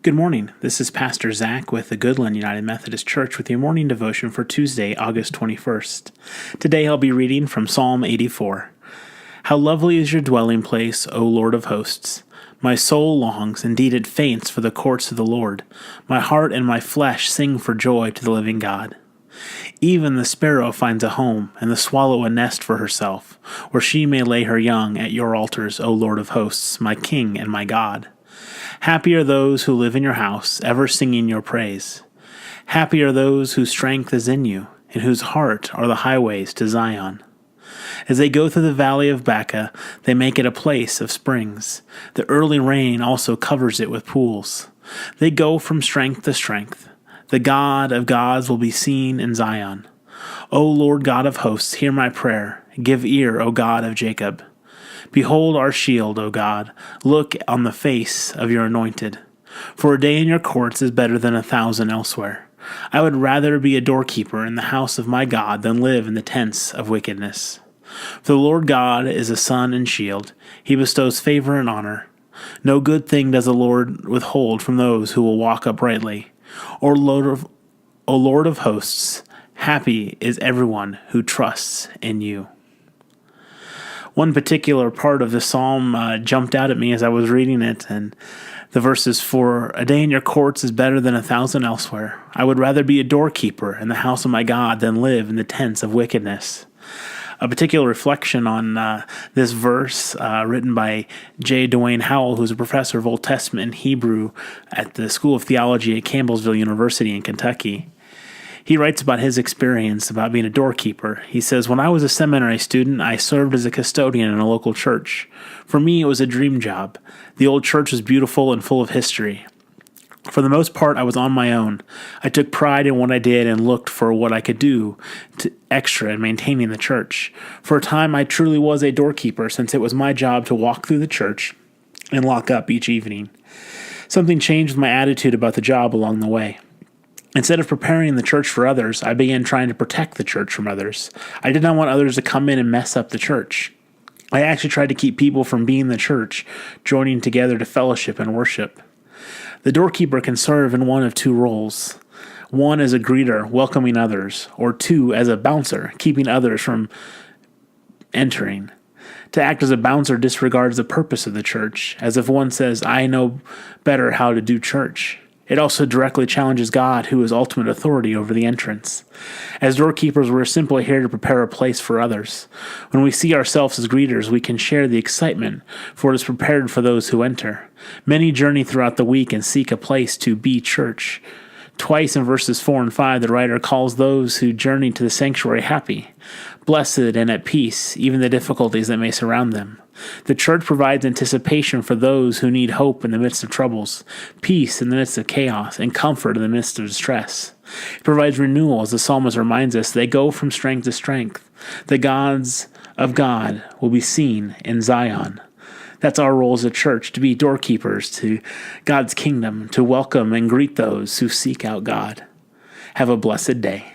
Good morning. This is Pastor Zach with the Goodland United Methodist Church with your morning devotion for Tuesday, August 21st. Today I'll be reading from Psalm 84. How lovely is your dwelling place, O Lord of hosts! My soul longs, indeed it faints, for the courts of the Lord. My heart and my flesh sing for joy to the living God. Even the sparrow finds a home, and the swallow a nest for herself, where she may lay her young at your altars, O Lord of hosts, my King and my God. Happy are those who live in your house, ever singing your praise. Happy are those whose strength is in you, and whose heart are the highways to Zion. As they go through the valley of Baca, they make it a place of springs. The early rain also covers it with pools. They go from strength to strength. The God of gods will be seen in Zion. O Lord God of hosts, hear my prayer. Give ear, O God of Jacob. Behold our shield, O God. Look on the face of your anointed. For a day in your courts is better than 1,000 elsewhere. I would rather be a doorkeeper in the house of my God than live in the tents of wickedness. For the Lord God is a sun and shield. He bestows favor and honor. No good thing does the Lord withhold from those who will walk uprightly. O Lord of hosts, happy is everyone who trusts in you. One particular part of the psalm jumped out at me as I was reading it, and the verses, for a day in your courts is better than 1,000 elsewhere. I would rather be a doorkeeper in the house of my God than live in the tents of wickedness. A particular reflection on this verse written by J. Dwayne Howell, who's a professor of Old Testament and Hebrew at the School of Theology at Campbellsville University in Kentucky. He writes about his experience about being a doorkeeper. He says, when I was a seminary student, I served as a custodian in a local church. For me, it was a dream job. The old church was beautiful and full of history. For the most part, I was on my own. I took pride in what I did and looked for what I could do extra in maintaining the church. For a time, I truly was a doorkeeper, since it was my job to walk through the church and lock up each evening. Something changed with my attitude about the job along the way. Instead of preparing the church for others, I began trying to protect the church from others. I did not want others to come in and mess up the church. I actually tried to keep people from being the church, joining together to fellowship and worship. The doorkeeper can serve in one of two roles. One as a greeter, welcoming others, or two as a bouncer, keeping others from entering. To act as a bouncer disregards the purpose of the church, as if one says, I know better how to do church. It also directly challenges God, who is ultimate authority over the entrance. As doorkeepers, we're simply here to prepare a place for others. When we see ourselves as greeters, we can share the excitement, for it is prepared for those who enter. Many journey throughout the week and seek a place to be church. Twice in verses 4 and 5, the writer calls those who journey to the sanctuary happy, blessed and at peace, even the difficulties that may surround them. The church provides anticipation for those who need hope in the midst of troubles, peace in the midst of chaos, and comfort in the midst of distress. It provides renewal, as the psalmist reminds us. They go from strength to strength. The gods of God will be seen in Zion. That's our role as a church, to be doorkeepers to God's kingdom, to welcome and greet those who seek out God. Have a blessed day.